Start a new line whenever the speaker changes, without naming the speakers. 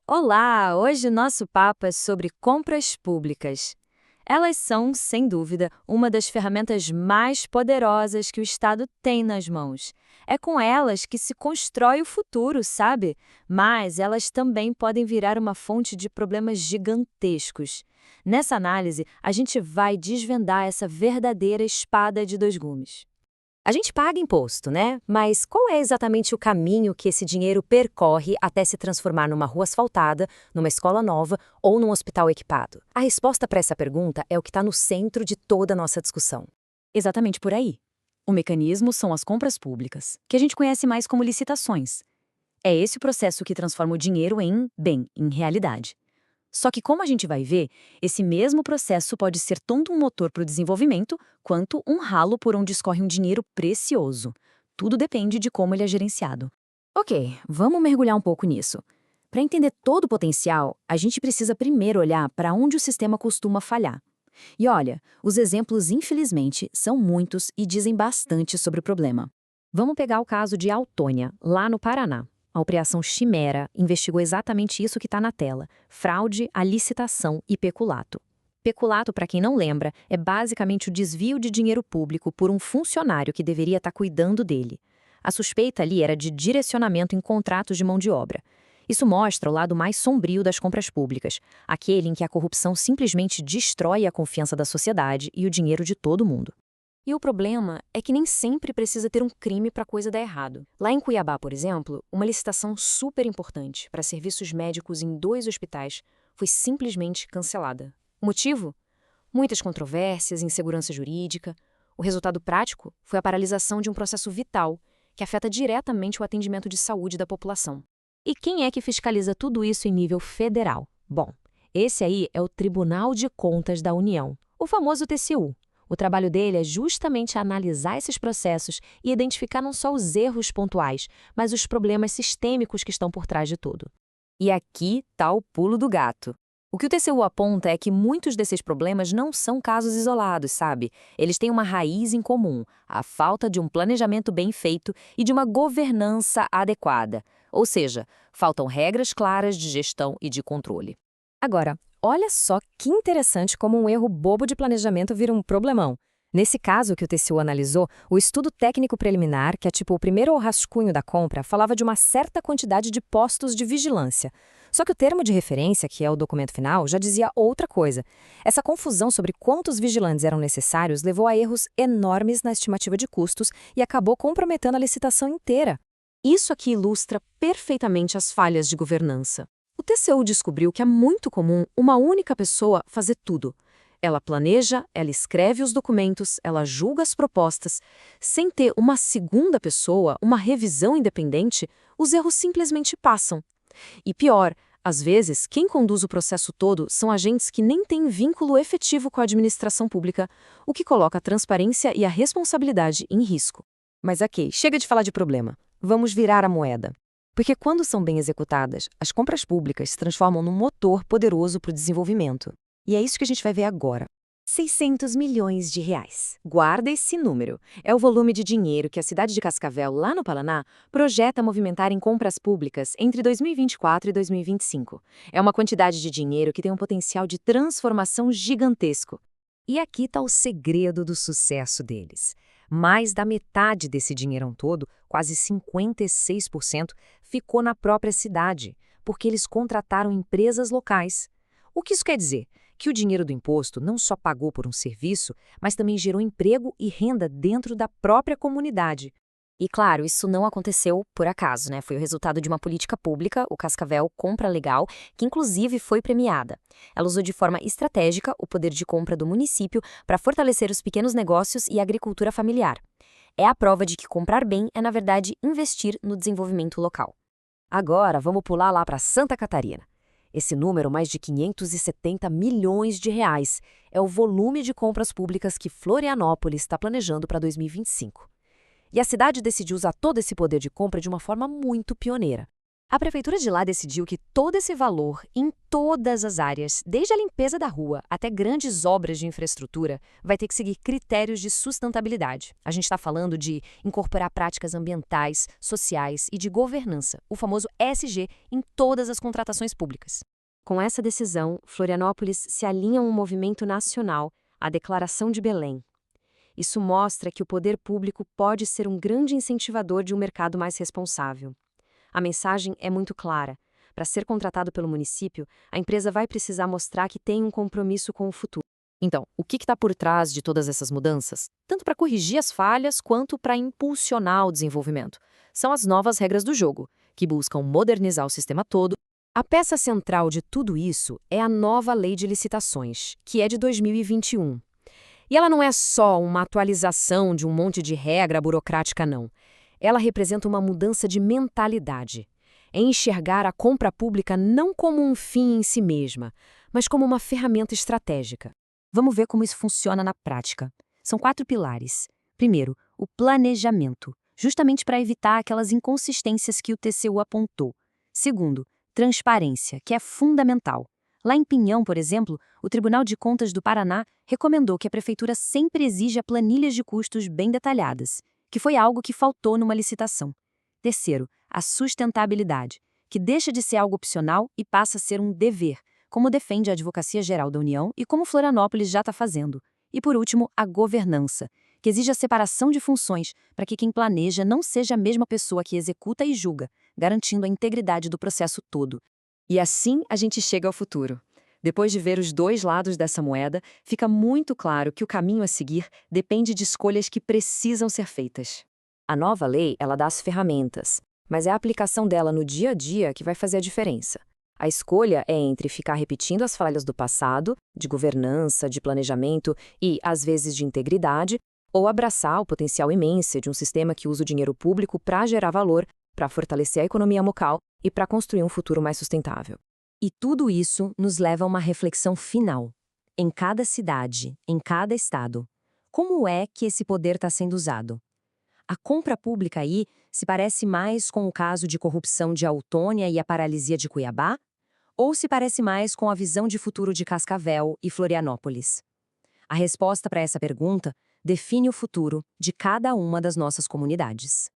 Olá! Hoje o nosso papo é sobre compras públicas. Elas são, sem dúvida, uma das ferramentas mais poderosas que o Estado tem nas mãos. É com elas que se constrói o futuro, sabe? Mas elas também podem virar uma fonte de problemas gigantescos. Nessa análise, a gente vai desvendar essa verdadeira espada de dois gumes.
A gente paga imposto, né? Mas qual é exatamente o caminho que esse dinheiro percorre até se transformar numa rua asfaltada, numa escola nova ou num hospital equipado? A resposta para essa pergunta é o que está no centro de toda a nossa discussão.
Exatamente por aí. O mecanismo são as compras públicas, que a gente conhece mais como licitações. É esse o processo que transforma o dinheiro em bem, em realidade. Só que, como a gente vai ver, esse mesmo processo pode ser tanto um motor para o desenvolvimento, quanto um ralo por onde escorre um dinheiro precioso. Tudo depende de como ele é gerenciado. Ok, vamos mergulhar um pouco nisso. Para entender todo o potencial, a gente precisa primeiro olhar para onde o sistema costuma falhar. E olha, os exemplos, infelizmente, são muitos e dizem bastante sobre o problema. Vamos pegar o caso de Autônia, lá no Paraná. A Operação Chimera investigou exatamente isso que está na tela: fraude à licitação e peculato. Peculato, para quem não lembra, é basicamente o desvio de dinheiro público por um funcionário que deveria estar cuidando dele. A suspeita ali era de direcionamento em contratos de mão de obra. Isso mostra o lado mais sombrio das compras públicas, aquele em que a corrupção simplesmente destrói a confiança da sociedade e o dinheiro de todo mundo. E o problema é que nem sempre precisa ter um crime para a coisa dar errado. Lá em Cuiabá, por exemplo, uma licitação super importante para serviços médicos em 2 hospitais foi simplesmente cancelada. O motivo? Muitas controvérsias, insegurança jurídica. O resultado prático foi a paralisação de um processo vital que afeta diretamente o atendimento de saúde da população. E quem é que fiscaliza tudo isso em nível federal? Bom, esse aí é o Tribunal de Contas da União, o famoso TCU. O trabalho dele é justamente analisar esses processos e identificar não só os erros pontuais, mas os problemas sistêmicos que estão por trás de tudo. E aqui está o pulo do gato. O que o TCU aponta é que muitos desses problemas não são casos isolados, sabe? Eles têm uma raiz em comum: a falta de um planejamento bem feito e de uma governança adequada. Ou seja, faltam regras claras de gestão e de controle. Agora, olha só que interessante como um erro bobo de planejamento vira um problemão. Nesse caso que o TCU analisou, o estudo técnico preliminar, que é tipo o primeiro rascunho da compra, falava de uma certa quantidade de postos de vigilância. Só que o termo de referência, que é o documento final, já dizia outra coisa. Essa confusão sobre quantos vigilantes eram necessários levou a erros enormes na estimativa de custos e acabou comprometendo a licitação inteira. Isso aqui ilustra perfeitamente as falhas de governança. O TCU descobriu que é muito comum uma única pessoa fazer tudo. Ela planeja, ela escreve os documentos, ela julga as propostas. Sem ter uma segunda pessoa, uma revisão independente, os erros simplesmente passam. E pior, às vezes, quem conduz o processo todo são agentes que nem têm vínculo efetivo com a administração pública, o que coloca a transparência e a responsabilidade em risco. Mas ok, chega de falar de problema. Vamos virar a moeda. Porque quando são bem executadas, as compras públicas se transformam num motor poderoso para o desenvolvimento. E é isso que a gente vai ver agora. 600 milhões de reais. Guarda esse número. É o volume de dinheiro que a cidade de Cascavel, lá no Paraná, projeta movimentar em compras públicas entre 2024 e 2025. É uma quantidade de dinheiro que tem um potencial de transformação gigantesco. E aqui está o segredo do sucesso deles. Mais da metade desse dinheirão todo, quase 56%, ficou na própria cidade, porque eles contrataram empresas locais. O que isso quer dizer? Que o dinheiro do imposto não só pagou por um serviço, mas também gerou emprego e renda dentro da própria comunidade. E claro, isso não aconteceu por acaso, né? Foi o resultado de uma política pública, o Cascavel Compra Legal, que inclusive foi premiada. Ela usou de forma estratégica o poder de compra do município para fortalecer os pequenos negócios e a agricultura familiar. É a prova de que comprar bem é, na verdade, investir no desenvolvimento local. Agora, vamos pular lá para Santa Catarina. Esse número, mais de 570 milhões de reais, é o volume de compras públicas que Florianópolis está planejando para 2025. E a cidade decidiu usar todo esse poder de compra de uma forma muito pioneira. A prefeitura de lá decidiu que todo esse valor, em
todas as áreas, desde a limpeza da rua até grandes obras de infraestrutura, vai ter que seguir critérios de sustentabilidade. A gente está falando de incorporar práticas ambientais, sociais e de governança, o famoso ESG, em todas as contratações públicas. Com essa decisão, Florianópolis se alinha a um movimento nacional, a Declaração de Belém. Isso mostra que o poder público pode ser um grande incentivador de um mercado mais responsável. A mensagem é muito clara. Para ser contratado pelo município, a empresa vai precisar mostrar que tem um compromisso com o futuro.
Então, o que está por trás de todas essas mudanças? Tanto para corrigir as falhas quanto para impulsionar o desenvolvimento. São as novas regras do jogo, que buscam modernizar o sistema todo.
A peça central de tudo isso é a nova Lei de Licitações, que é de 2021. E ela não é só uma atualização de um monte de regra burocrática, não. Ela representa uma mudança de mentalidade. É enxergar a compra pública não como um fim em si mesma, mas como uma ferramenta estratégica.
Vamos ver como isso funciona na prática. São 4 pilares. Primeiro, o planejamento, justamente para evitar aquelas inconsistências que o TCU apontou. Segundo, transparência, que é fundamental. Lá em Pinhão, por exemplo, o Tribunal de Contas do Paraná recomendou que a prefeitura sempre exija planilhas de custos bem detalhadas, que foi algo que faltou numa licitação. Terceiro, a sustentabilidade, que deixa de ser algo opcional e passa a ser um dever, como defende a Advocacia Geral da União e como Florianópolis já está fazendo. E por último, a governança, que exige a separação de funções para que quem planeja não seja a mesma pessoa que executa e julga, garantindo a integridade do processo todo.
E assim a gente chega ao futuro. Depois de ver os dois lados dessa moeda, fica muito claro que o caminho a seguir depende de escolhas que precisam ser feitas. A nova lei, ela dá as ferramentas, mas é a aplicação dela no dia a dia que vai fazer a diferença. A escolha é entre ficar repetindo as falhas do passado, de governança, de planejamento e, às vezes, de integridade, ou abraçar o potencial imenso de um sistema que usa o dinheiro público para gerar valor, para fortalecer a economia local e para construir um futuro mais sustentável. E tudo isso nos leva a uma reflexão final. Em cada cidade, em cada estado, como é que esse poder está sendo usado? A compra pública aí se parece mais com o caso de corrupção de Autônia e a paralisia de Cuiabá? Ou se parece mais com a visão de futuro de Cascavel e Florianópolis? A resposta para essa pergunta define o futuro de cada uma das nossas comunidades.